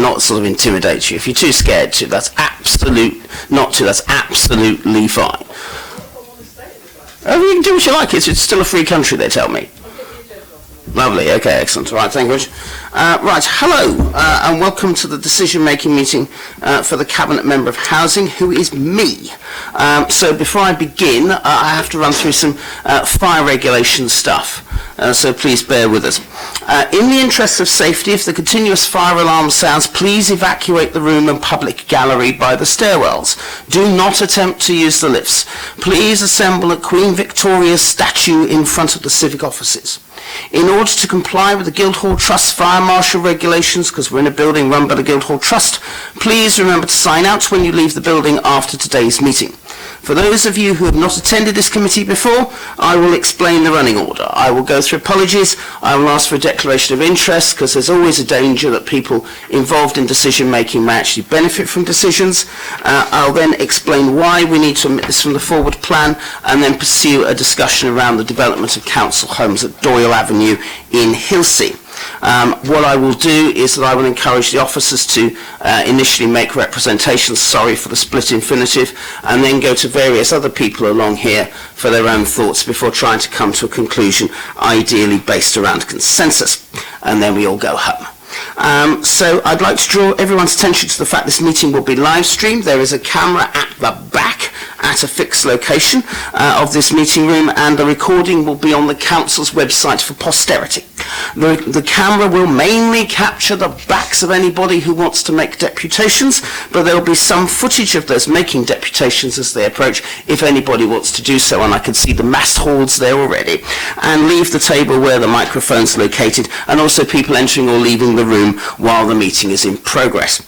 not sort of intimidate you. If you're too scared to, that's absolutely fine. Oh, you can do what you like. It's still a free country, they tell me. Lovely. Okay, excellent. All right, thank you very much. Right, hello, and welcome to the decision-making meeting for the Cabinet Member of Housing, who is me. So before I begin, I have to run through some fire regulation stuff, so please bear with us. In the interest of safety, if the continuous fire alarm sounds, please evacuate the room and public gallery by the stairwells. Do not attempt to use the lifts. Please assemble at Queen Victoria's statue in front of the civic offices. In order to comply with the Guildhall Trust fire marshal regulations, because we're in a building run by the Guildhall Trust, please remember to sign out when you leave the building after today's meeting. For those of you who have not attended this committee before, I will explain the running order. I will go through apologies, I will ask for a declaration of interest, because there's always a danger that people involved in decision making may actually benefit from decisions. I'll then explain why we need to omit this from the forward plan, and then pursue a discussion around the development of council homes at Doyle Avenue in Hilsea. What I will do is that I will encourage the officers to initially make representations, sorry for the split infinitive, and then go to various other people along here for their own thoughts before trying to come to a conclusion, ideally based around consensus, and then we all go home. So I'd like to draw everyone's attention to the fact this meeting will be live streamed. There is a camera at the back at a fixed location of this meeting room, and the recording will be on the council's website for posterity. The camera will mainly capture the backs of anybody who wants to make deputations, but there will be some footage of those making deputations as they approach, if anybody wants to do so, and I can see the mass hordes there already. And leave the table where the microphone's located, and also people entering or leaving the room while the meeting is in progress.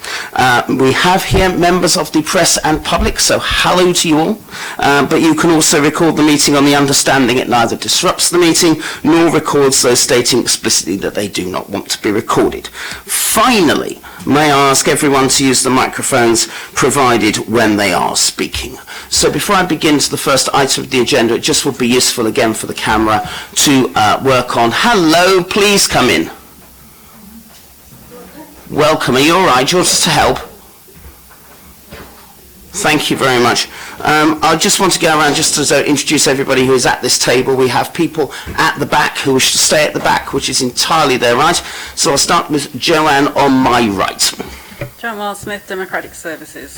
We have here members of the press and public, so hello to you all, but you can also record the meeting on the understanding it neither disrupts the meeting nor records those stating explicitly that they do not want to be recorded. Finally, may I ask everyone to use the microphones provided when they are speaking. So before I begin to the first item of the agenda, it just would be useful again for the camera to work on. Hello, please come in. Welcome. Are you all right? Do you want us to help? Thank you very much. I just want to go around just to introduce everybody who is at this table. We have people at the back who wish to stay at the back, which is entirely their right. So I'll start with Joanne on my right. Joanne Wildsmith, Democratic Services.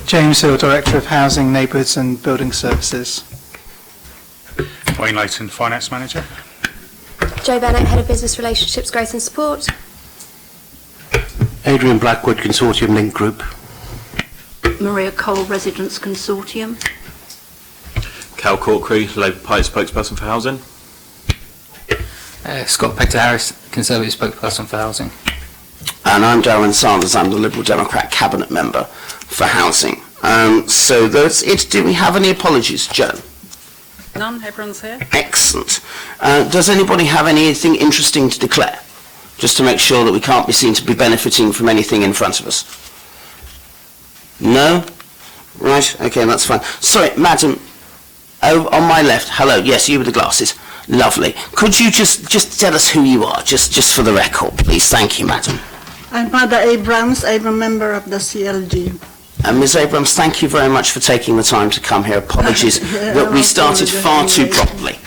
James Hill, Director of Housing, Neighbourhoods and Building Services. Wayne Layton, Finance Manager. Jo Bennett, Head of Business Relationships, Growth and Support. Adrian Blackwood, Consortium Link Group. Maria Cole, Residents Consortium. Cal Corkery, Labour Party Spokesperson for Housing. Scott Pector-Harris, Conservative Spokesperson for Housing. And I'm Darren Sanders, I'm the Liberal Democrat Cabinet Member for Housing. So that's it. Do we have any apologies, Joe? None, everyone's here. Excellent. Does anybody have anything interesting to declare? Just to make sure that we can't be seen to be benefiting from anything in front of us. No? Right, okay, that's fine. Sorry, madam, over on my left. Hello, yes, you with the glasses. Lovely. Could you just tell us who you are, just for the record, please? Thank you, madam. I'm Mada Abrams. I'm a member of the CLG. And Ms. Abrams, thank you very much for taking the time to come here. Apologies that we started far too properly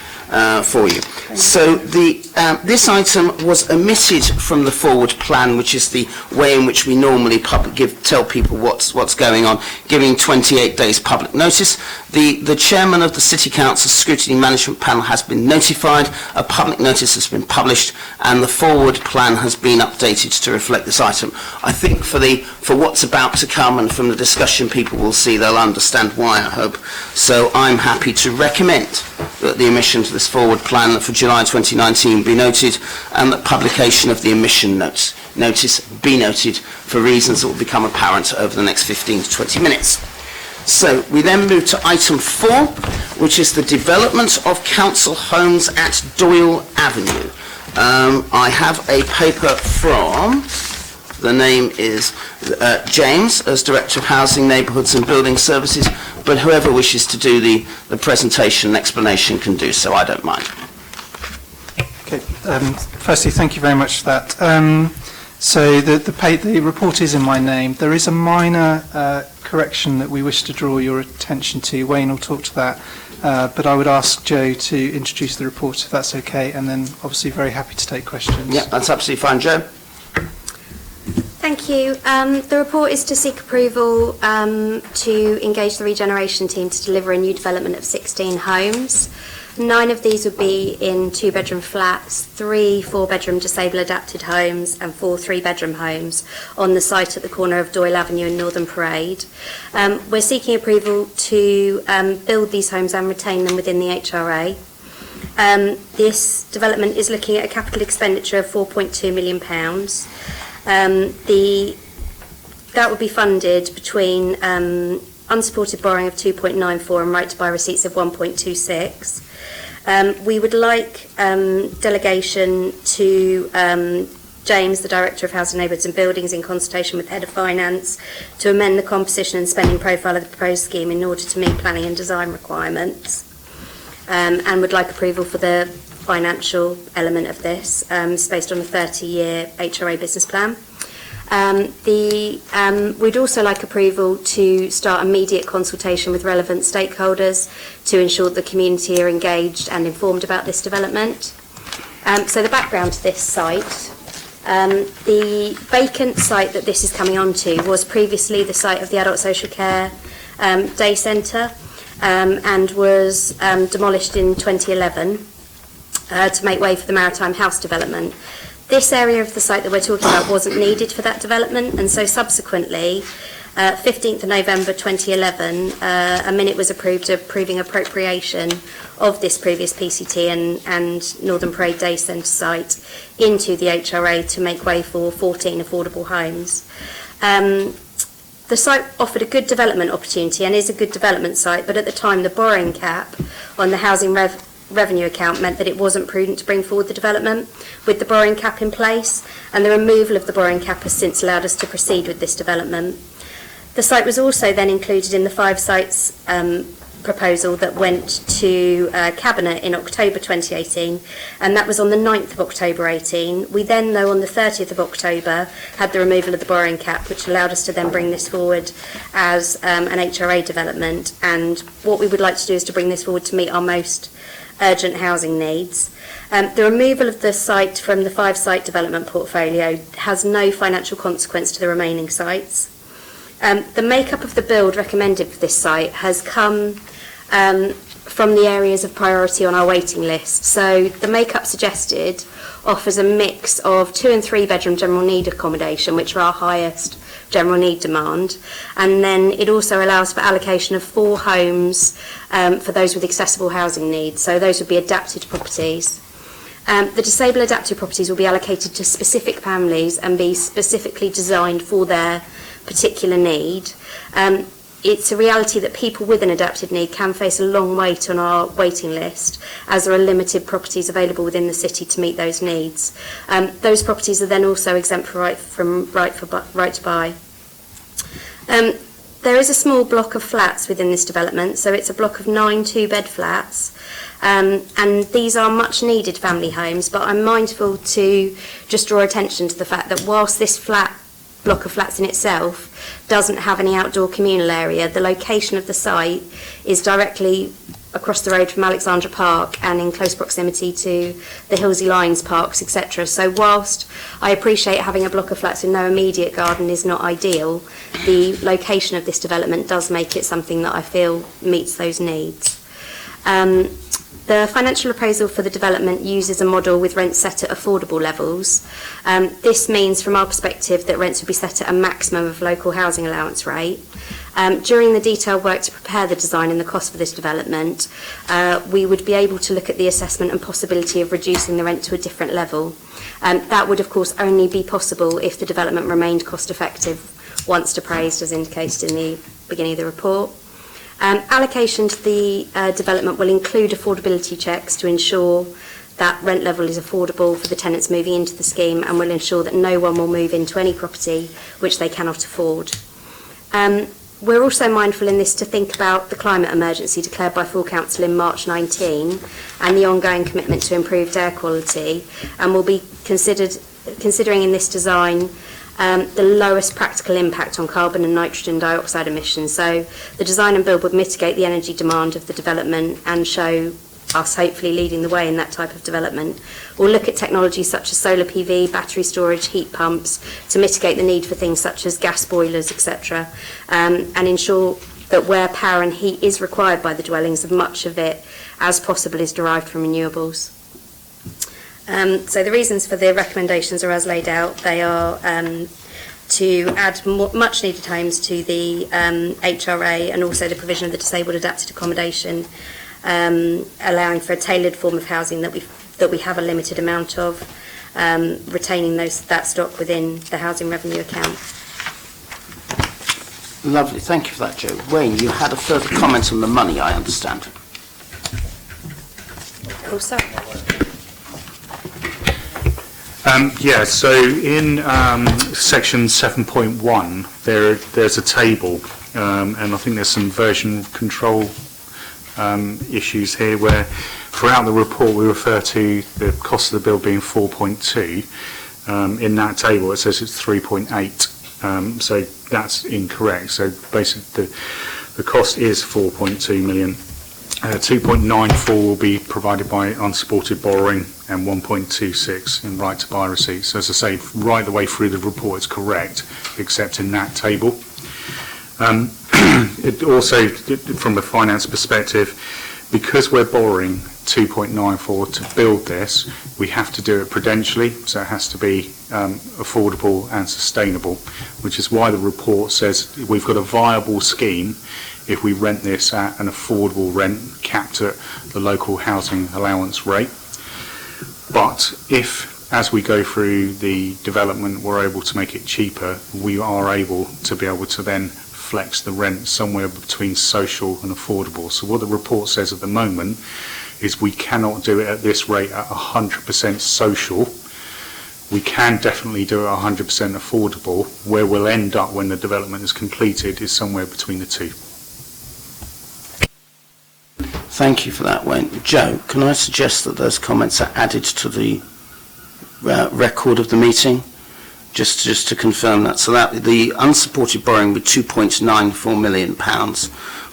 for you. So this item was omitted from the forward plan, which is the way in which we normally tell people what's going on, giving 28 days public notice. The chairman of the City Council Scrutiny Management Panel has been notified, a public notice has been published, and the forward plan has been updated to reflect this item. I think for what's about to come and from the discussion people will see, they'll understand why, I hope. So I'm happy to recommend that the omission to this forward plan for July 2019 be noted, and that publication of the omission notice be noted for reasons that will become apparent over the next 15 to 20 minutes. So we then move to item 4, which is the development of council homes at Doyle Avenue. I have a paper from, the name is James, as Director of Housing, Neighbourhoods and Building Services, but whoever wishes to do the presentation and explanation can do so, I don't mind. Okay, firstly, thank you very much for that. So the report is in my name. There is a minor correction that we wish to draw your attention to. Wayne will talk to that, but I would ask Joe to introduce the report if that's okay, and then obviously very happy to take questions. Yeah, that's absolutely fine, Joe. Thank you. The report is to seek approval to engage the regeneration team to deliver a new development of 16 homes. 9 of these would be in 2-bedroom flats, 3 4-bedroom disabled adapted homes and 4 3-bedroom homes on the site at the corner of Doyle Avenue and Northern Parade. We're seeking approval to build these homes and retain them within the HRA. This development is looking at a capital expenditure of £4.2 million. That would be funded between unsupported borrowing of 2.94 and right to buy receipts of 1.26. We would like delegation to James, the Director of Housing, Neighbourhoods and Buildings, in consultation with Head of Finance, to amend the composition and spending profile of the proposed scheme in order to meet planning and design requirements, and would like approval for the financial element of this. It's based on a 30-year HRA business plan. We'd also like approval to start immediate consultation with relevant stakeholders to ensure the community are engaged and informed about this development. So the background to this site, the vacant site that this is coming onto was previously the site of the Adult Social Care Day Centre, and was demolished in 2011 to make way for the Maritime House development. This area of the site that we're talking about wasn't needed for that development, and so subsequently, 15th of November 2011, a minute was approved approving appropriation of this previous PCT and Northern Parade Day Centre site into the HRA to make way for 14 affordable homes. The site offered a good development opportunity and is a good development site, but at the time the borrowing cap on the housing revenue account meant that it wasn't prudent to bring forward the development with the borrowing cap in place, and the removal of the borrowing cap has since allowed us to proceed with this development. The site was also then included in the 5 sites proposal that went to Cabinet in October 2018, and that was on the 9th of October 18. We then, though, on the 30th of October, had the removal of the borrowing cap, which allowed us to then bring this forward as an HRA development, and what we would like to do is to bring this forward to meet our most urgent housing needs. The removal of the site from the 5-site development portfolio has no financial consequence to the remaining sites. The makeup of the build recommended for this site has come from the areas of priority on our waiting list. So the makeup suggested offers a mix of 2 and 3 bedroom general need accommodation, which are our highest general need demand, and then it also allows for allocation of 4 homes for those with accessible housing needs. So those would be adapted properties. The disabled adapted properties will be allocated to specific families and be specifically designed for their particular need. It's a reality that people with an adapted need can face a long wait on our waiting list, as there are limited properties available within the city to meet those needs. Those properties are then also exempt for right to buy. There is a small block of flats within this development, so it's a block of 9 2-bed flats, and these are much needed family homes, but I'm mindful to just draw attention to the fact that whilst this block of flats in itself doesn't have any outdoor communal area, the location of the site is directly across the road from Alexandra Park and in close proximity to the Hillsey Lions parks, etc. So whilst I appreciate having a block of flats with no immediate garden is not ideal, the location of this development does make it something that I feel meets those needs. The financial appraisal for the development uses a model with rents set at affordable levels. This means, from our perspective, that rents would be set at a maximum of local housing allowance rate. During the detailed work to prepare the design and the cost for this development, we would be able to look at the assessment and possibility of reducing the rent to a different level. That would, of course, only be possible if the development remained cost-effective once appraised, as indicated in the beginning of the report. Allocation to the development will include affordability checks to ensure that rent level is affordable for the tenants moving into the scheme, and will ensure that no one will move into any property which they cannot afford. We're also mindful in this to think about the climate emergency declared by full council in March 19 and the ongoing commitment to improved air quality, and will be considered considering in this design the lowest practical impact on carbon and nitrogen dioxide emissions. So the design and build would mitigate the energy demand of the development and show us hopefully leading the way in that type of development. We'll look at technologies such as solar PV, battery storage, heat pumps to mitigate the need for things such as gas boilers, etc., and ensure that where power and heat is required by the dwellings, as much of it as possible is derived from renewables. So the reasons for the recommendations are as laid out. They are to add much needed homes to the HRA and also the provision of the disabled adapted accommodation, allowing for a tailored form of housing that we have a limited amount of, retaining that stock within the housing revenue account. Lovely, thank you for that, Joe. Wayne, you had a further comment on the money, I understand. Oh, sorry. So in section 7.1, there's a table, and I think there's some version control issues here where throughout the report we refer to the cost of the bill being 4.2. In that table it says it's 3.8, so that's incorrect. So basically the cost is 4.2 million. 2.94 will be provided by unsupported borrowing and 1.26 in right to buy receipts. So as I say, right the way through the report it's correct, except in that table. It also, from a finance perspective, because we're borrowing 2.94 to build this, we have to do it prudentially, so it has to be affordable and sustainable, which is why the report says we've got a viable scheme if we rent this at an affordable rent capped at the local housing allowance rate. But if, as we go through the development, we're able to make it cheaper, we are able to then flex the rent somewhere between social and affordable. So what the report says at the moment is we cannot do it at this rate at 100% social. We can definitely do it at 100% affordable. Where we'll end up when the development is completed is somewhere between the two. Thank you for that, Wayne. Joe, can I suggest that those comments are added to the record of the meeting? Just to confirm that. So that the unsupported borrowing with £2.94 million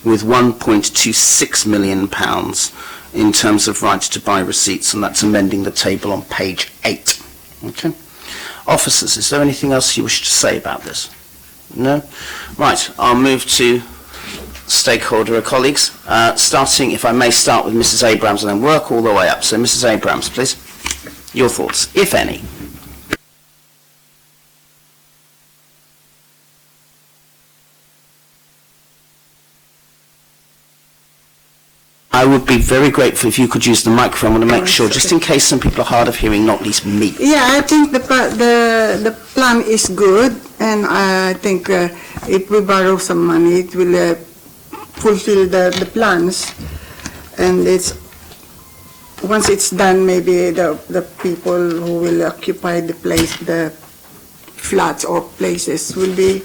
with £1.26 million in terms of right to buy receipts, and that's amending the table on page 8. Okay. Officers, is there anything else you wish to say about this? No? Right, I'll move to stakeholder colleagues, starting, if I may start with Mrs. Abrams and then work all the way up. So Mrs. Abrams, please, your thoughts, if any. I would be very grateful if you could use the microphone. I want to make sure, just in case some people are hard of hearing, not least me. Yeah, I think the plan is good, and I think if we borrow some money, it will fulfill the plans, and once it's done, maybe the people who will occupy the place, the flats or places, will be,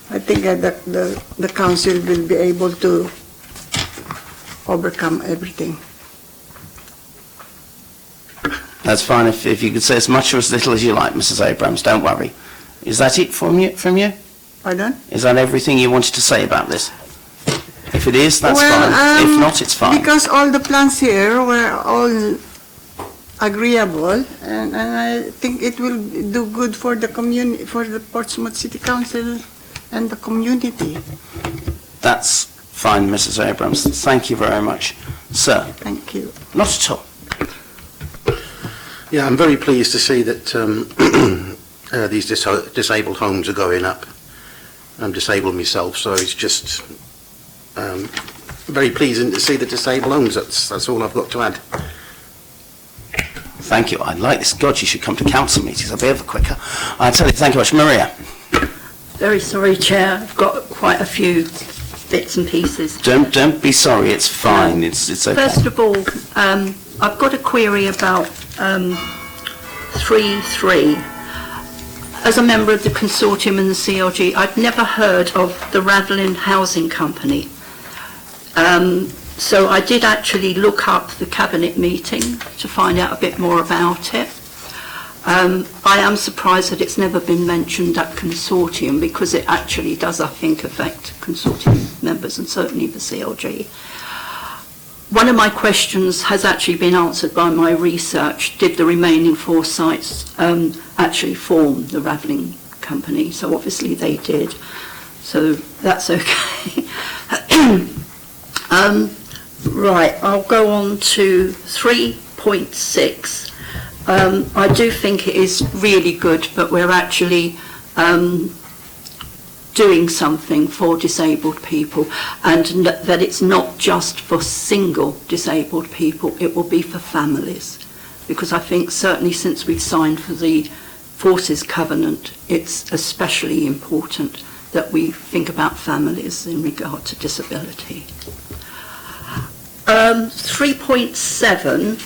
I think the council will be able to overcome everything. That's fine. If you could say as much or as little as you like, Mrs. Abrams, don't worry. Is that it from you? Pardon? Is that everything you wanted to say about this? If it is, that's fine. If not, it's fine. Because all the plans here were all agreeable, and I think it will do good for the community, for the Portsmouth City Council and the community. That's fine, Mrs. Abrams. Thank you very much. Sir? Thank you. Not at all. Yeah, I'm very pleased to see that these disabled homes are going up. I'm disabled myself, so it's just very pleasing to see the disabled homes. That's all I've got to add. Thank you. I like this. God, you should come to council meetings. I'll be over quicker. I tell you, thank you much. Maria? Very sorry, Chair. I've got quite a few bits and pieces. Don't be sorry. It's fine. It's okay. First of all, I've got a query about 3.3. As a member of the consortium and the CLG, I'd never heard of the Radlin Housing Company. So I did actually look up the cabinet meeting to find out a bit more about it. I am surprised that it's never been mentioned at consortium, because it actually does, I think, affect consortium members and certainly the CLG. One of my questions has actually been answered by my research. Did the remaining 4 sites actually form the Ravelling company? So obviously they did. So that's okay. Right, I'll go on to 3.6. I do think it is really good, but we're actually doing something for disabled people, and that it's not just for single disabled people, it will be for families. Because I think certainly since we've signed for the Forces Covenant, it's especially important that we think about families in regard to disability. 3.7,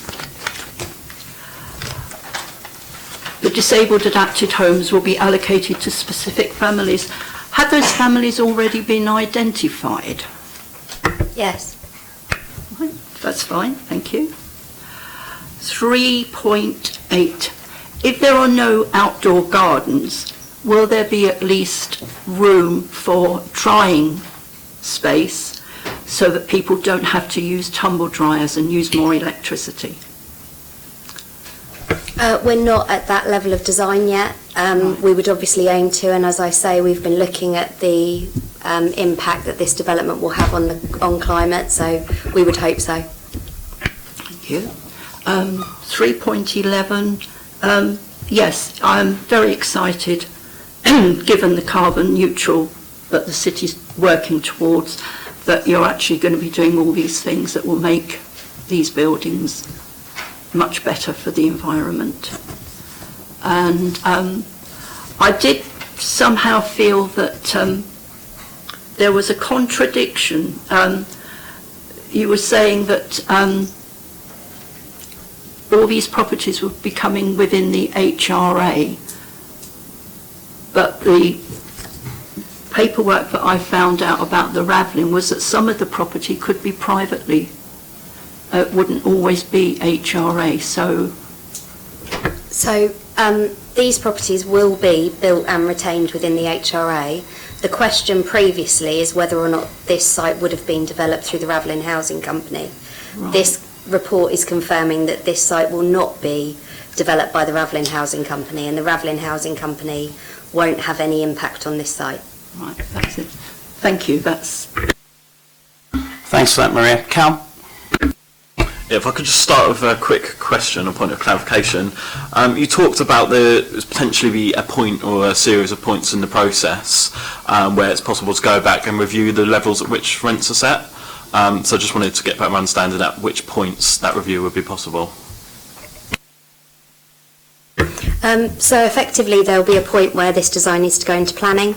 the disabled adapted homes will be allocated to specific families. Have those families already been identified? Yes. Right, that's fine, thank you. 3.8, if there are no outdoor gardens, will there be at least room for drying space so that people don't have to use tumble dryers and use more electricity? We're not at that level of design yet. We would obviously aim to, and as I say, we've been looking at the impact that this development will have on climate, so we would hope so. Thank you. 3.11, yes, I'm very excited, given the carbon neutral that the city's working towards, that you're actually going to be doing all these things that will make these buildings much better for the environment. And I did somehow feel that there was a contradiction. You were saying that all these properties would be coming within the HRA, but the paperwork that I found out about the Ravelling was that some of the property could be privately. It wouldn't always be HRA, so these properties will be built and retained within the HRA. The question previously is whether or not this site would have been developed through the Ravelling Housing Company. Right. This report is confirming that this site will not be developed by the Ravelling Housing Company, and the Ravelling Housing Company won't have any impact on this site. Right, that's it. Thank you, that's... Thanks for that, Maria. Cal? Yeah, if I could just start with a quick question, a point of clarification. You talked about there potentially be a point or a series of points in the process where it's possible to go back and review the levels at which rents are set. So I just wanted to get a better understanding at which points that review would be possible. So effectively there'll be a point where this design needs to go into planning,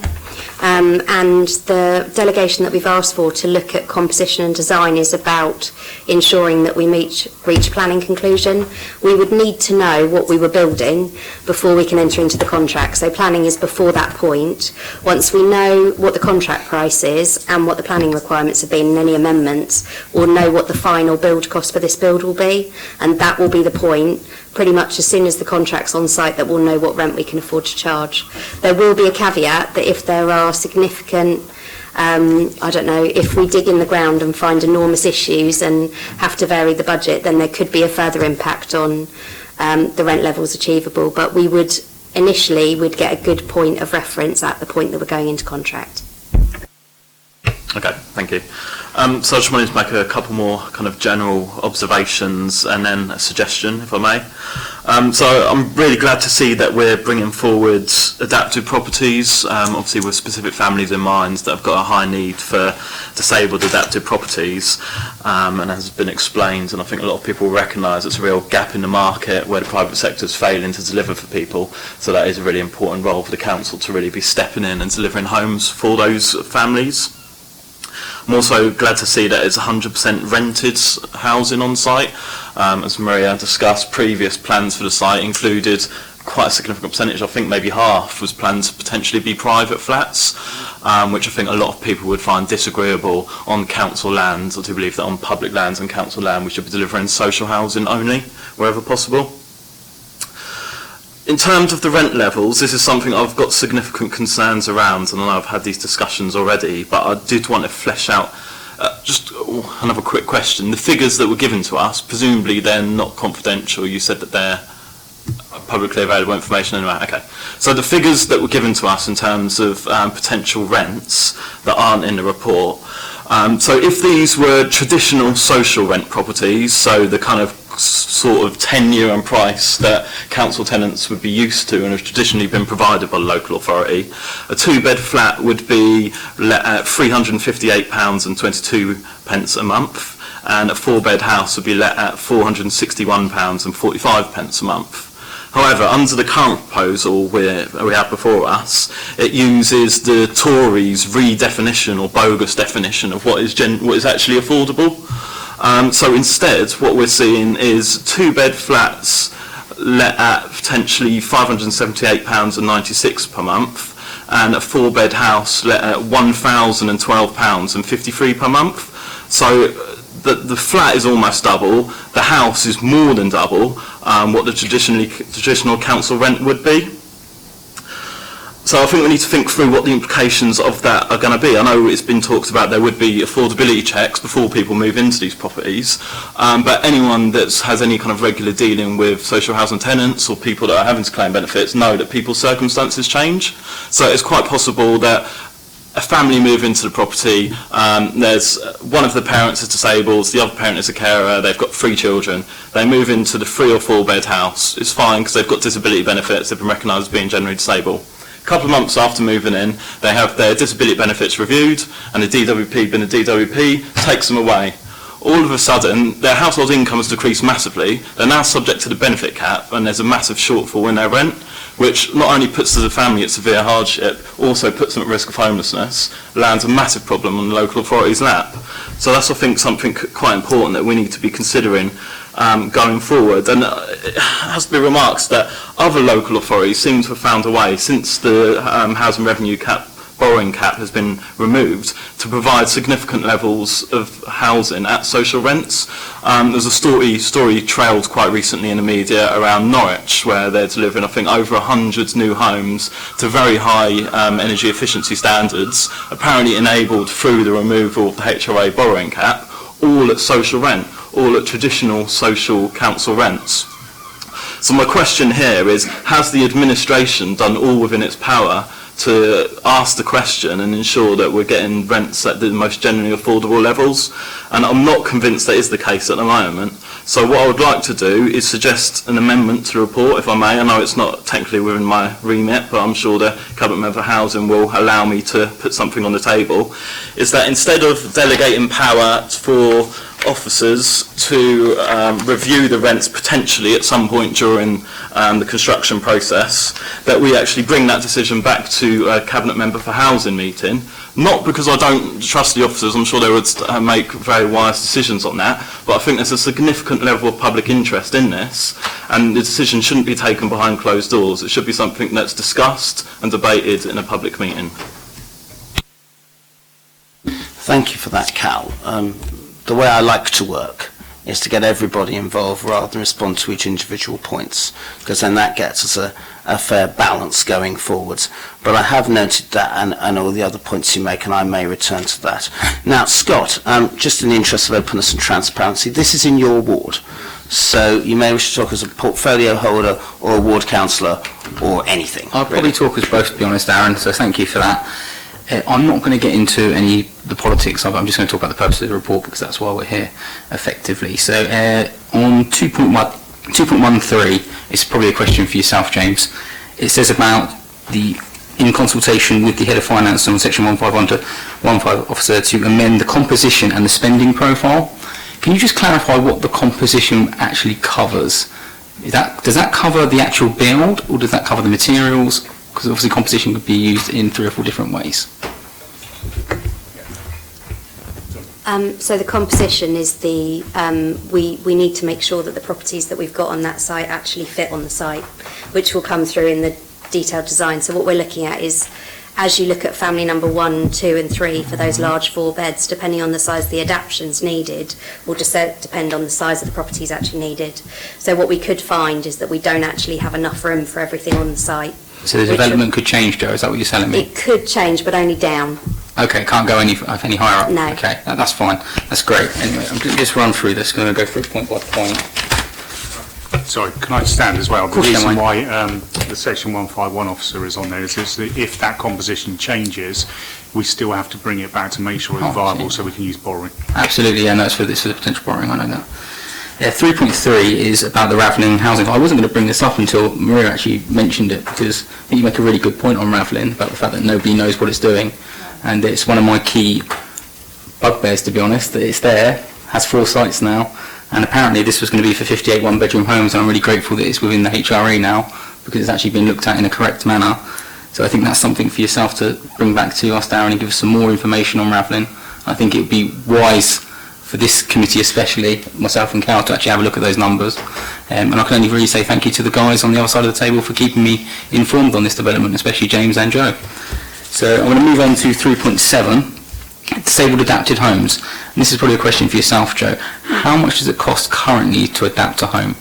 and the delegation that we've asked for to look at composition and design is about ensuring that we reach planning conclusion. We would need to know what we were building before we can enter into the contract, so planning is before that point. Once we know what the contract price is and what the planning requirements have been and any amendments, we'll know what the final build cost for this build will be, and that will be the point pretty much as soon as the contract's on site that we'll know what rent we can afford to charge. There will be a caveat that if there are significant, I don't know, if we dig in the ground and find enormous issues and have to vary the budget, then there could be a further impact on the rent levels achievable. But we would initially get a good point of reference at the point that we're going into contract. Okay, thank you. So I just wanted to make a couple more kind of general observations and then a suggestion, if I may. So I'm really glad to see that we're bringing forward adaptive properties, obviously with specific families in mind that have got a high need for disabled adaptive properties, and as has been explained, and I think a lot of people recognise it's a real gap in the market where the private sector is failing to deliver for people, so that is a really important role for the council to really be stepping in and delivering homes for those families. I'm also glad to see that it's 100% rented housing on site. As Maria discussed, previous plans for the site included quite a significant percentage, I think maybe half, was planned to potentially be private flats, which I think a lot of people would find disagreeable on council lands. I do believe that on public lands and council land we should be delivering social housing only, wherever possible. in terms of the rent levels, this is something I've got significant concerns around, and I know I've had these discussions already, but I did want to flesh out just another quick question. The figures that were given to us, presumably they're not confidential. You said that they're publicly available information anyway. Okay. So the figures that were given to us in terms of potential rents that aren't in the report, so if these were traditional social rent properties, so the kind of sort of tenure and price that council tenants would be used to and have traditionally been provided by the local authority, a two-bed flat would be let at £358.22 a month, and a four-bed house would be let at £461.45 a month. However, under the current proposal we have before us, it uses the Tories' redefinition or bogus definition of what is actually affordable. So instead, what we're seeing is two-bed flats let at potentially £578.96 per month, and a four-bed house let at £1,012.53 per month. So the flat is almost double, the house is more than double what the traditional council rent would be. So I think we need to think through what the implications of that are going to be. I know it's been talked about there would be affordability checks before people move into these properties, but anyone that has any kind of regular dealing with social housing tenants or people that are having to claim benefits know that people's circumstances change. So it's quite possible that a family move into the property, there's one of the parents is disabled, the other parent is a carer, they've got 3 children, they move into the 3 or 4 bed house. It's fine because they've got disability benefits, they've been recognised as being generally disabled. A couple of months after moving in, they have their disability benefits reviewed, and the DWP, being the DWP, takes them away. All of a sudden, their household income has decreased massively, they're now subject to the benefit cap, and there's a massive shortfall in their rent, which not only puts the family at severe hardship, also puts them at risk of homelessness, lands a massive problem on the local authority's lap. So that's, I think, something quite important that we need to be considering going forward. And it has to be remarked that other local authorities seem to have found a way, since the housing revenue cap, borrowing cap has been removed, to provide significant levels of housing at social rents. There's a story trailed quite recently in the media around Norwich, where they're delivering, I think, over 100 new homes to very high energy efficiency standards, apparently enabled through the removal of the HRA borrowing cap, all at social rent, all at traditional social council rents. So my question here is, has the administration done all within its power to ask the question and ensure that we're getting rents at the most generally affordable levels? And I'm not convinced that is the case at the moment. So what I would like to do is suggest an amendment to the report, if I may. I know it's not technically within my remit, but I'm sure the Cabinet Member for Housing will allow me to put something on the table, is that instead of delegating power for officers to review the rents potentially at some point during the construction process, that we actually bring that decision back to a Cabinet Member for Housing meeting, not because I don't trust the officers, I'm sure they would make very wise decisions on that, but I think there's a significant level of public interest in this, and the decision shouldn't be taken behind closed doors. It should be something that's discussed and debated in a public meeting. Thank you for that, Cal. The way I like to work is to get everybody involved rather than respond to each individual points, because then that gets us a fair balance going forwards. But I have noted that and all the other points you make, and I may return to that. Now, Scott, just in the interest of openness and transparency, this is in your ward, so you may wish to talk as a portfolio holder or a ward councillor or anything. I'll probably talk as both, to be honest, Aaron, so thank you for that. I'm not going to get into the politics of it. I'm just going to talk about the purpose of the report, because that's why we're here, effectively. So on 2.13, it's probably a question for yourself, James. It says about in consultation with the Head of Finance on Section 151 officer to amend the composition and the spending profile. Can you just clarify what the composition actually covers? Does that cover the actual build, or does that cover the materials? Because obviously composition could be used in 3 or 4 different ways. So the composition is we need to make sure that the properties that we've got on that site actually fit on the site, which will come through in the detailed design. So what we're looking at is, as you look at family number 1, 2 and 3 for those large 4 beds, depending on the size of the adaptations needed, will just depend on the size of the properties actually needed. So what we could find is that we don't actually have enough room for everything on the site. So the development could change, Joe, is that what you're telling me? It could change, but only down. Okay, can't go any higher up? No. Okay, that's fine. That's great. Anyway, I'm going to just run through this, going to go through point by point. Sorry, can I just stand as well? Of The course you reason can, why the section 151 officer is on there is that if that composition changes, we still have to bring it back to make sure it's viable so we can use borrowing. Absolutely, yeah, no, it's for the potential borrowing, I know that. 3.3 is about the Ravelin housing. I wasn't going to bring this up until Maria actually mentioned it, because I think you make a really good point on Ravelin about the fact that nobody knows what it's doing, and it's one of my key bugbears, to be honest, that it's there, has 4 sites now, and apparently this was going to be for 58 one-bedroom homes, and I'm really grateful that it's within the HRE now, because it's actually been looked at in a correct manner. So I think that's something for yourself to bring back to us, Darren, and give us some more information on Ravelin. I think it would be wise for this committee especially, myself and Cal, to actually have a look at those numbers. And I can only really say thank you to the guys on the other side of the table for keeping me informed on this development, especially James and Joe. So I'm going to move on to 3.7. Disabled adapted homes. And this is probably a question for yourself, Joe. How much does it cost currently to adapt a home?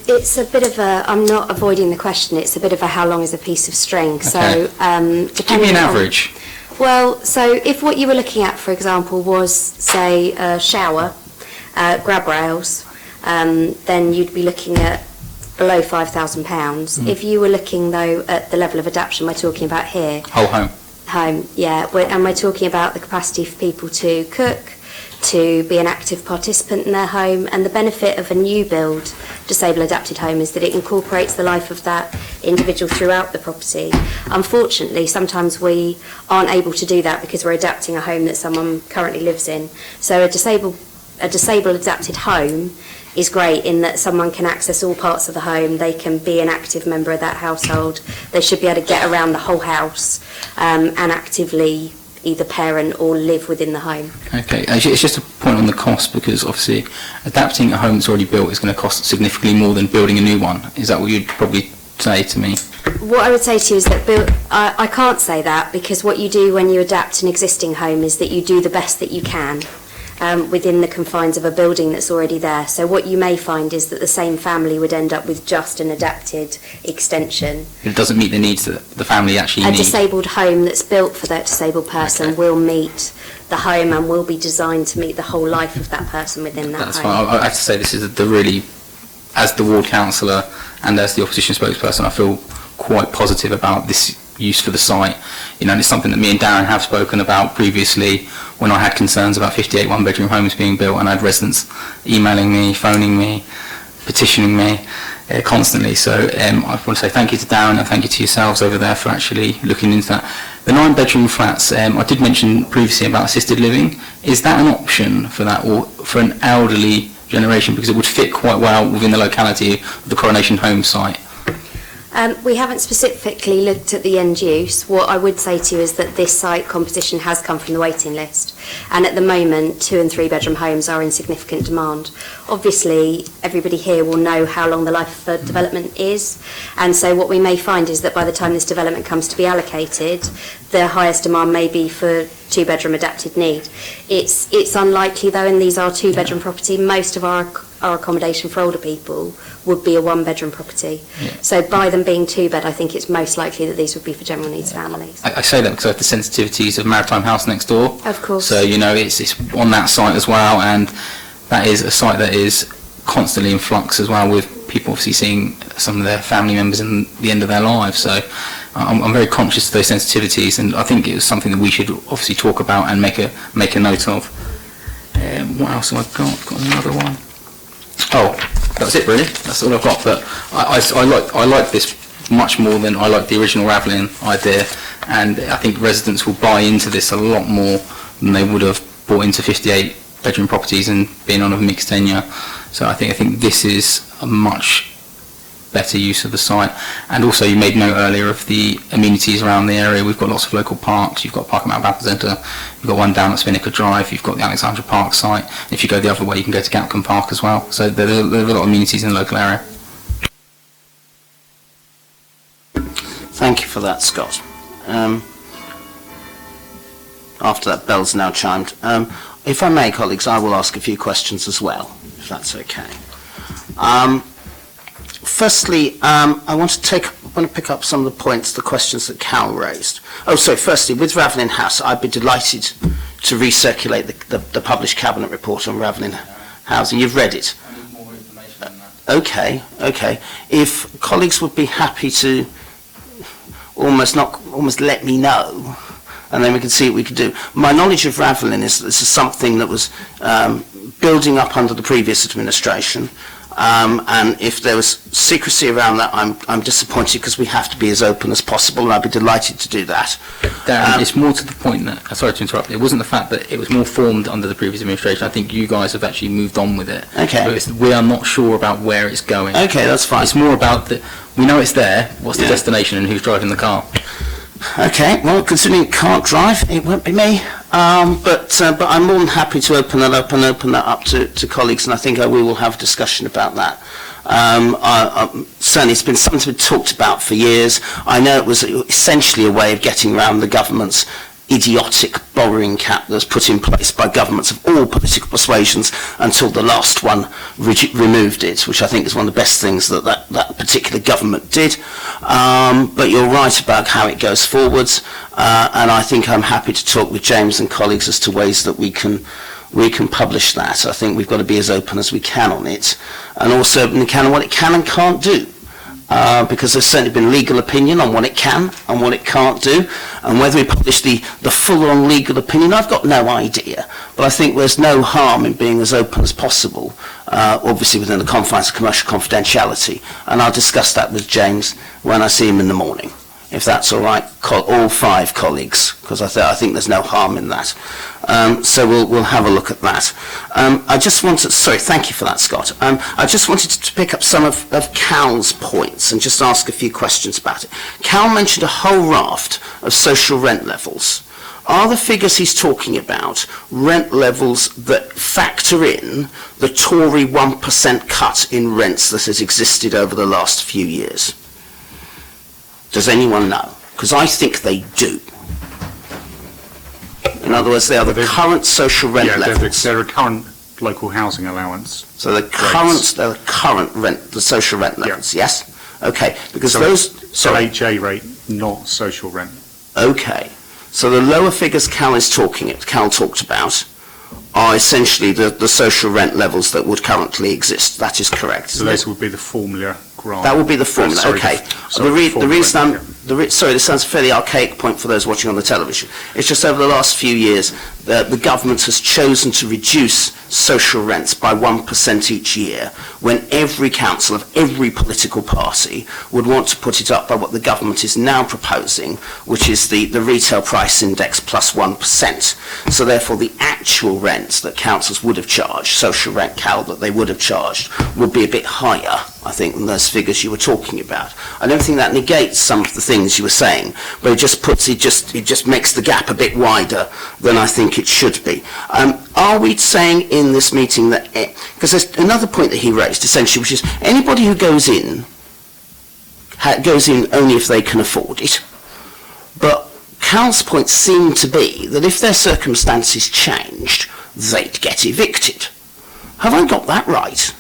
It's a bit of a, I'm not avoiding the question, it's a bit of a how long is a piece of string. Okay. So, Give me an average. Well, so if what you were looking at, for example, was, say, a shower, grab rails, then you'd be looking at below £5,000. If you were looking, though, at the level of adaptation we're talking about here, Whole home. yeah, and we're talking about the capacity for people to cook, to be an active participant in their home, and the benefit of a new build disabled adapted home is that it incorporates the life of that individual throughout the property. Unfortunately, sometimes we aren't able to do that because we're adapting a home that someone currently lives in. So a disabled adapted home is great in that someone can access all parts of the home, they can be an active member of that household, they should be able to get around the whole house and actively either parent or live within the home. Okay, it's just a point on the cost, because obviously adapting a home that's already built is going to cost significantly more than building a new one. Is that what you'd probably say to me? What I would say to you is that I can't say that, because what you do when you adapt an existing home is that you do the best that you can within the confines of a building that's already there. So what you may find is that the same family would end up with just an adapted extension. It doesn't meet the needs that the family actually A need. disabled home that's built for that disabled person will meet the home and will be designed to meet the whole life of that person within that That's home. fine. I have to say this is the really, as the ward councillor and as the opposition spokesperson, I feel quite positive about this use for the site. You know, and it's something that me and Darren have spoken about previously when I had concerns about 58 one-bedroom homes being built, and I had residents emailing me, phoning me, petitioning me constantly. So I want to say thank you to Darren and thank you to yourselves over there for actually looking into that. The 9-bedroom flats, I did mention previously about assisted living. Is that an option for that, or for an elderly generation, because it would fit quite well within the locality of the Coronation Home site? We haven't specifically looked at the end use. What I would say to you is that this site composition has come from the waiting list, and at the moment 2 and 3 bedroom homes are in significant demand. Obviously everybody here will know how long the life of the development is, and so what we may find is that by the time this development comes to be allocated, the highest demand may be for 2 bedroom adapted need. It's unlikely though, and these are 2 bedroom property. Most of our accommodation for older people would be a 1 bedroom property. Yeah. So by them being 2 bed, I think it's most likely that these would be for general needs families. I say that because I have the sensitivities of Maritime House next door. Of course. So, you know, it's on that site as well, and that is a site that is constantly in flux as well, with people obviously seeing some of their family members in the end of their lives. So I'm very conscious of those sensitivities, and I think it was something that we should obviously talk about and make a note of. What else have I got? I've got another one. Oh, that's it really. That's all I've got. But I like this much more than I like the original Ravelin idea, and I think residents will buy into this a lot more than they would have bought into 58 bedroom properties and being on a mixed tenure. So I think this is a much better use of the site. And also, you made note earlier of the amenities around the area. We've got lots of local parks. You've got Park at Mount Centre. You've got one down at Spinnaker Drive. You've got the Alexandra Park site. If you go the other way, you can go to Gatcombe Park as well. So there are a lot of amenities in the local area. Thank you for that, Scott. After that bell's now chimed. If I may, colleagues, I will ask a few questions as well, if that's okay. Firstly, I want to pick up some of the points, the questions that Cal raised. Firstly, with Ravelin House, I'd be delighted to recirculate the published Cabinet report on Ravelin Housing. You've read it? I need more information on that. Okay. If colleagues would be happy to almost let me know, and then we can see what we can do. My knowledge of Ravelin is this is something that was building up under the previous administration, and if there was secrecy around that, I'm disappointed because we have to be as open as possible, and I'd be delighted to do that. Darren, it's more to the point that, sorry to interrupt, it wasn't the fact that it was more formed under the previous administration. I think you guys have actually moved on with it. Okay. So we are not sure about where it's going. Okay, that's fine. It's more about we know it's there, what's the destination and who's driving the car. Okay, well, considering it can't drive, it won't be me. But I'm more than happy to open that up to colleagues, and I think we will have a discussion about that. Certainly, it's been something that's been talked about for years. I know it was essentially a way of getting around the government's idiotic borrowing cap that was put in place by governments of all political persuasions until the last one removed it, which I think is one of the best things that particular government did. But you're right about how it goes forwards, and I think I'm happy to talk with James and colleagues as to ways that we can publish that. I think we've got to be as open as we can on it, and also open on what it can and can't do. Because there's certainly been legal opinion on what it can and what it can't do, and whether we publish the full-on legal opinion, I've got no idea. But I think there's no harm in being as open as possible, obviously within the confines of commercial confidentiality, and I'll discuss that with James when I see him in the morning, if that's all right, all 5 colleagues, because I think there's no harm in that. So we'll have a look at that. Thank you for that, Scott. I just wanted to pick up some of Cal's points and just ask a few questions about it. Cal mentioned a whole raft of social rent levels. Are the figures he's talking about rent levels that factor in the Tory 1% cut in rents that has existed over the last few years? Does anyone know? Because I think they do. In other words, they are the current social rent levels. They're a current local housing allowance. So the current rent, the social rent levels, yes? Okay, because HA rate, not social rent. Okay, so the lower figures Cal talked about are essentially the social rent levels that would currently exist. That is correct. So those would be the formula grant. That would be the formula. Okay. Sorry, this sounds a fairly archaic point for those watching on the television. It's just over the last few years the government has chosen to reduce social rents by 1% each year, when every council of every political party would want to put it up by what the government is now proposing, which is the retail price index plus 1%. So therefore the actual rents that councils would have charged, social rent, Cal, that they would have charged, would be a bit higher, I think, than those figures you were talking about. I don't think that negates some of the things you were saying, but it just makes the gap a bit wider than I think it should be. Are we saying in this meeting that, because there's another point that he raised essentially, which is anybody who goes in only if they can afford it, but Cal's point seemed to be that if their circumstances changed, they'd get evicted. Have I got that right?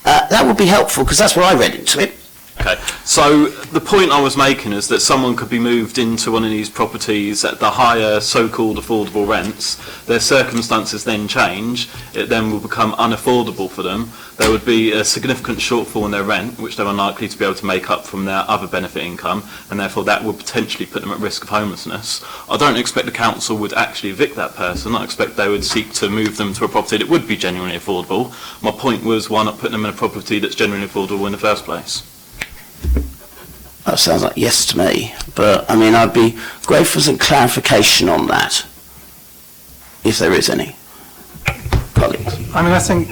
That would be helpful, because that's what I read into it. Okay, so the point I was making is that someone could be moved into one of these properties at the higher so-called affordable rents, their circumstances then change, it then will become unaffordable for them, there would be a significant shortfall in their rent, which they're unlikely to be able to make up from their other benefit income, and therefore that would potentially put them at risk of homelessness. I don't expect the council would actually evict that person. I expect they would seek to move them to a property that would be genuinely affordable. My point was, why not put them in a property that's genuinely affordable in the first place? That sounds like yes to me, but I mean, I'd be grateful for some clarification on that, if there is any. Colleagues. I mean, I think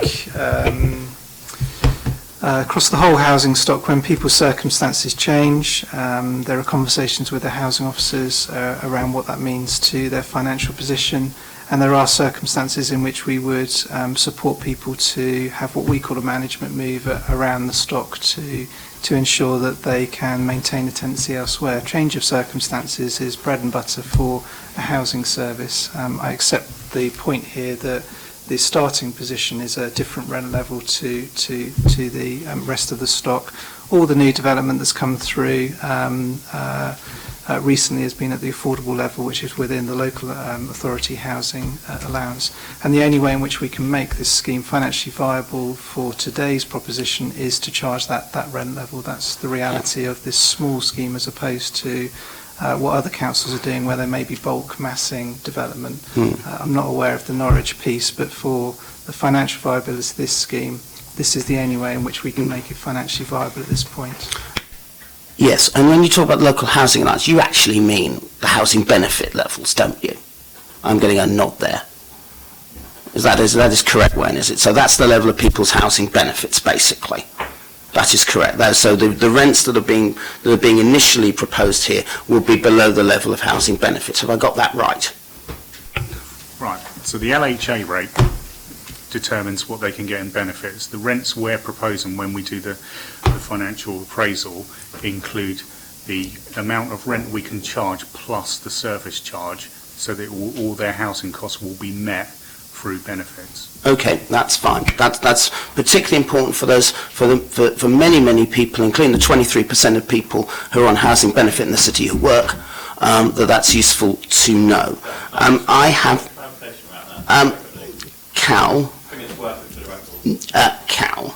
across the whole housing stock, when people's circumstances change, there are conversations with the housing officers around what that means to their financial position, and there are circumstances in which we would support people to have what we call a management move around the stock to ensure that they can maintain a tenancy elsewhere. Change of circumstances is bread and butter for a housing service. I accept the point here that the starting position is a different rent level to the rest of the stock. All the new development that's come through recently has been at the affordable level, which is within the local authority housing allowance. And the only way in which we can make this scheme financially viable for today's proposition is to charge that rent level. That's the reality of this small scheme as opposed to what other councils are doing where there may be bulk massing development. I'm not aware of the Norwich piece, but for the financial viability of this scheme, this is the only way in which we can make it financially viable at this point. Yes, and when you talk about local housing allowance, you actually mean the housing benefit levels, don't you? I'm getting a nod there. That is correct, Wayne, is it? So that's the level of people's housing benefits, basically. That is correct. So the rents that are being initially proposed here will be below the level of housing benefits. Have I got that right? Right. So the LHA rate determines what they can get in benefits. The rents we're proposing when we do the financial appraisal include the amount of rent we can charge plus the service charge, so that all their housing costs will be met through benefits. Okay, that's fine. That's particularly important for many people, including the 23% of people who are on housing benefit in the city who work. That's useful to know. I have Cal. Cal.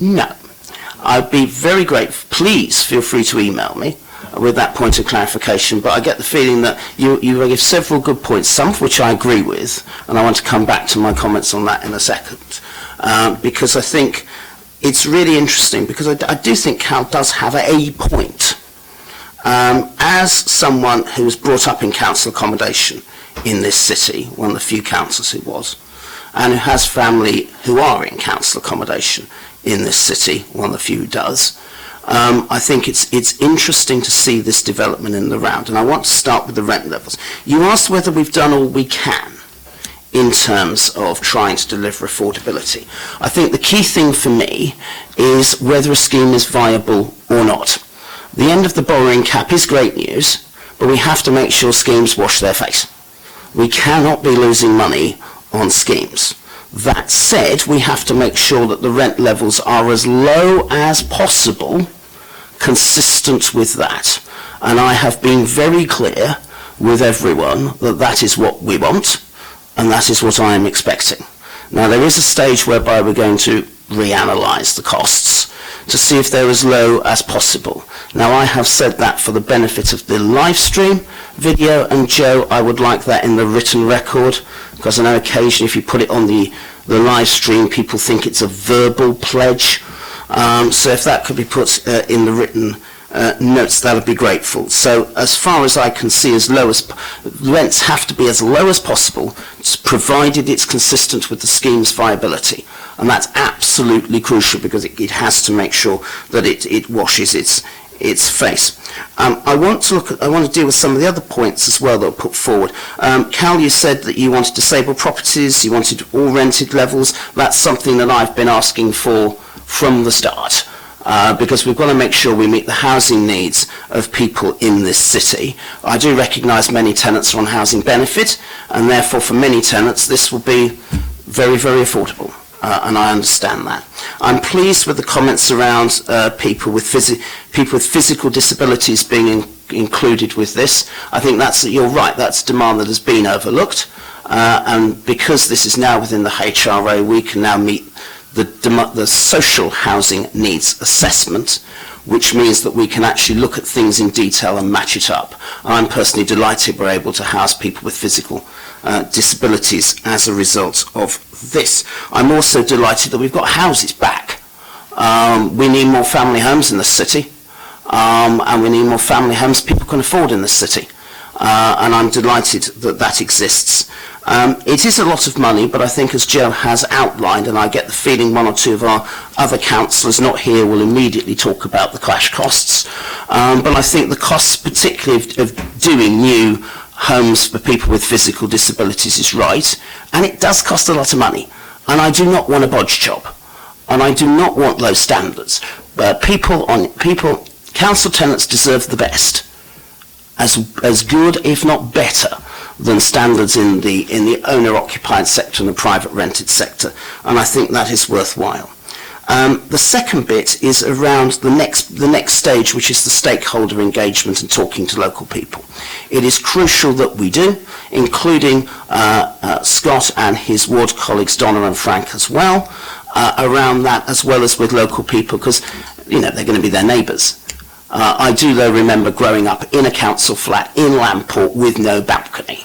No. I'd be very grateful. Please feel free to email me with that point of clarification, but I get the feeling that you give several good points, some of which I agree with, and I want to come back to my comments on that in a second, because I think it's really interesting, because I do think Cal does have a point. As someone who was brought up in council accommodation in this city, one of the few councillors who was, and who has family who are in council accommodation in this city, one of the few who does, I think it's interesting to see this development in the round, and I want to start with the rent levels. You asked whether we've done all we can in terms of trying to deliver affordability. I think the key thing for me is whether a scheme is viable or not. The end of the borrowing cap is great news, but we have to make sure schemes wash their face. We cannot be losing money on schemes. That said, we have to make sure that the rent levels are as low as possible, consistent with that. And I have been very clear with everyone that that is what we want, and that is what I am expecting. Now, there is a stage whereby we're going to reanalyse the costs to see if they're as low as possible. Now, I have said that for the benefit of the live stream video, and Joe, I would like that in the written record, because I know occasionally if you put it on the live stream, people think it's a verbal pledge. So if that could be put in the written notes, that would be grateful. So as far as I can see, rents have to be as low as possible, provided it's consistent with the scheme's viability. And that's absolutely crucial, because it has to make sure that it washes its face. I want to deal with some of the other points as well that were put forward. Cal, you said that you wanted disabled properties, you wanted all rented levels. That's something that I've been asking for from the start, because we've got to make sure we meet the housing needs of people in this city. I do recognise many tenants are on housing benefit, and therefore for many tenants this will be very, very affordable. And I understand that. I'm pleased with the comments around people with physical disabilities being included with this. I think you're right, that's demand that has been overlooked, and because this is now within the HRA, we can now meet the social housing needs assessment, which means that we can actually look at things in detail and match it up. I'm personally delighted we're able to house people with physical disabilities as a result of this. I'm also delighted that we've got houses back. We need more family homes in the city, and we need more family homes people can afford in the city. And I'm delighted that that exists. It is a lot of money, but I think as Joe has outlined, and I get the feeling one or two of our other councillors not here will immediately talk about the cash costs, but I think the costs particularly of doing new homes for people with physical disabilities is right, and it does cost a lot of money. And I do not want a bodge job, and I do not want low standards. But council tenants deserve the best, as good, if not better, than standards in the owner-occupied sector and the private rented sector, and I think that is worthwhile. The second bit is around the next stage, which is the stakeholder engagement and talking to local people. It is crucial that we do, including Scott and his ward colleagues Donna and Frank as well, around that, as well as with local people, because they're going to be their neighbours. I do though remember growing up in a council flat in Lamport with no balcony,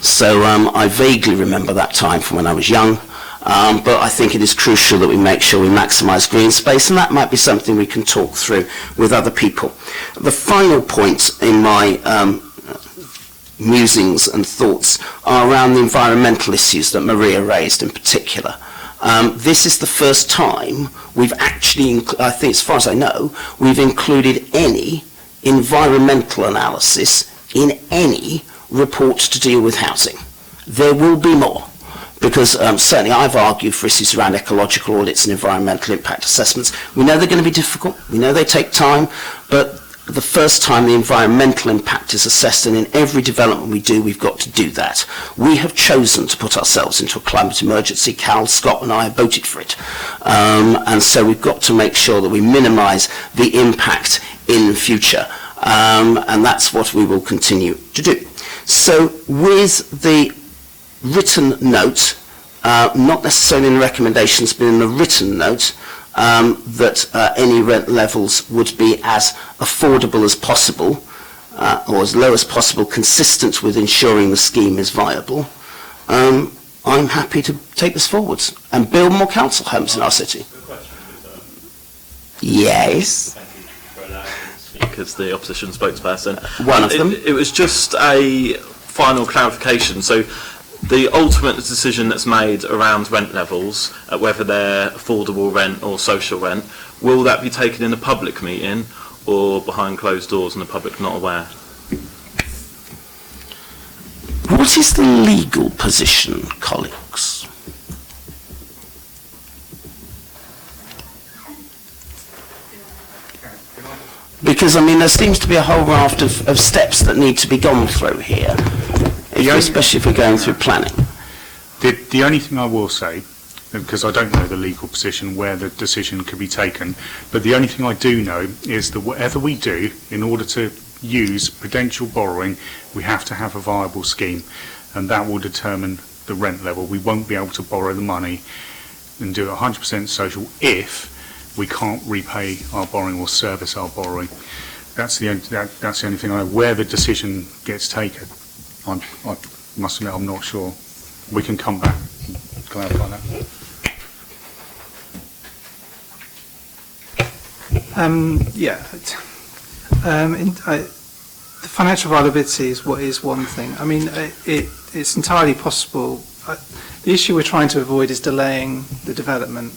so I vaguely remember that time from when I was young. But I think it is crucial that we make sure we maximise green space, and that might be something we can talk through with other people. The final point in my musings and thoughts are around the environmental issues that Maria raised in particular. This is the first time we've actually, I think as far as I know, we've included any environmental analysis in any report to deal with housing. There will be more. Because certainly I've argued for issues around ecological audits and environmental impact assessments. We know they're going to be difficult, we know they take time, but the first time the environmental impact is assessed, and in every development we do, we've got to do that. We have chosen to put ourselves into a climate emergency. Cal, Scott and I have voted for it. And so we've got to make sure that we minimise the impact in the future. And that's what we will continue to do. So with the written note, not necessarily in the recommendations, but in the written note, that any rent levels would be as affordable as possible, or as low as possible, consistent with ensuring the scheme is viable. I'm happy to take this forwards and build more council homes in our city. Yes. Because the opposition spokesperson. One of them. It was just a final clarification. So the ultimate decision that's made around rent levels, whether they're affordable rent or social rent, will that be taken in a public meeting or behind closed doors and the public not aware? What is the legal position, colleagues? Because, I mean, there seems to be a whole raft of steps that need to be gone through here, especially if we're going through planning. The only thing I will say, because I don't know the legal position where the decision could be taken, but the only thing I do know is that whatever we do, in order to use prudential borrowing, we have to have a viable scheme, and that will determine the rent level. We won't be able to borrow the money and do it 100% social if we can't repay our borrowing or service our borrowing. That's the only thing I know. Where the decision gets taken, I must admit I'm not sure. We can come back and clarify that. The financial viability is one thing. I mean, it's entirely possible. The issue we're trying to avoid is delaying the development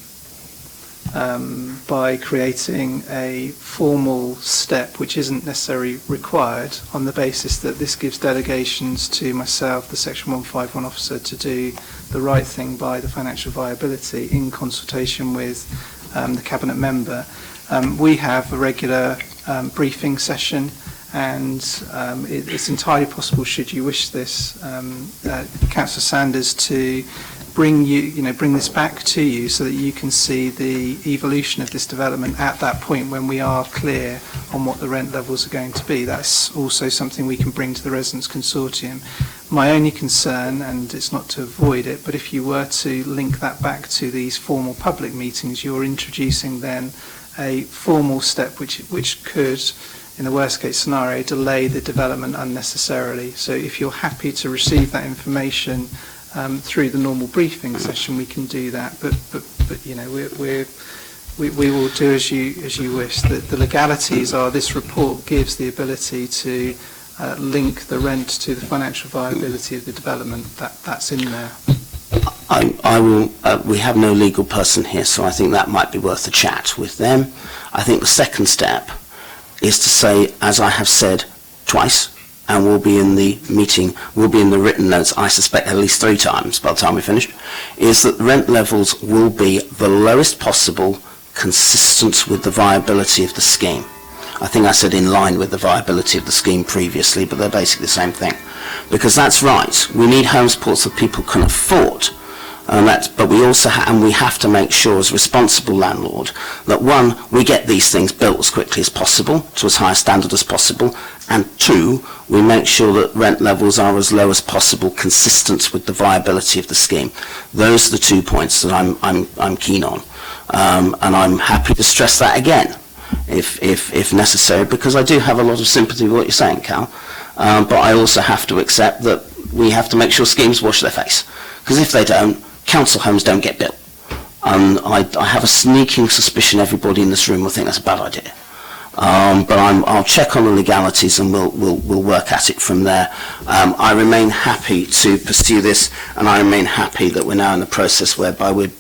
by creating a formal step which isn't necessarily required, on the basis that this gives delegations to myself, the Section 151 officer, to do the right thing by the financial viability in consultation with the Cabinet member. We have a regular briefing session, and it's entirely possible, should you wish this, Councillor Sanders, to bring this back to you so that you can see the evolution of this development at that point when we are clear on what the rent levels are going to be. That's also something we can bring to the Residents' Consortium. My only concern, and it's not to avoid it, but if you were to link that back to these formal public meetings, you're introducing then a formal step which could, in the worst case scenario, delay the development unnecessarily. So if you're happy to receive that information through the normal briefing session, we can do that. But you know, we will do as you wish. The legalities are, this report gives the ability to link the rent to the financial viability of the development. That's in there. I will. We have no legal person here, so I think that might be worth a chat with them. I think the second step is to say, as I have said twice, and will be in the meeting, will be in the written notes, I suspect at least 3 times by the time we finish, is that rent levels will be the lowest possible, consistent with the viability of the scheme. I think I said in line with the viability of the scheme previously, but they're basically the same thing. Because that's right, we need home supports that people can afford. But we also we have to make sure as a responsible landlord that 1, we get these things built as quickly as possible, to as high a standard as possible, and 2, we make sure that rent levels are as low as possible, consistent with the viability of the scheme. Those are the 2 points that I'm keen on, and I'm happy to stress that again, if necessary, because I do have a lot of sympathy with what you're saying, Cal, but I also have to accept that we have to make sure schemes wash their face, because if they don't, council homes don't get built. I have a sneaking suspicion everybody in this room will think that's a bad idea. But I'll check on the legalities and we'll work at it from there. I remain happy to pursue this, and I remain happy that we're now in the process whereby we're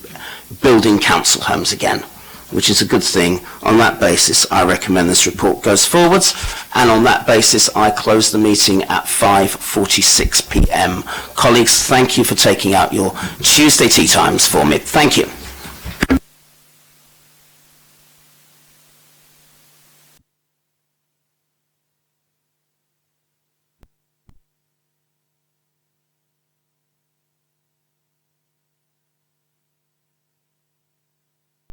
building council homes again, which is a good thing. On that basis, I recommend this report goes forwards, and on that basis, I close the meeting at 5:46 p.m. Colleagues, thank you for taking out your Tuesday tea times for me. Thank you.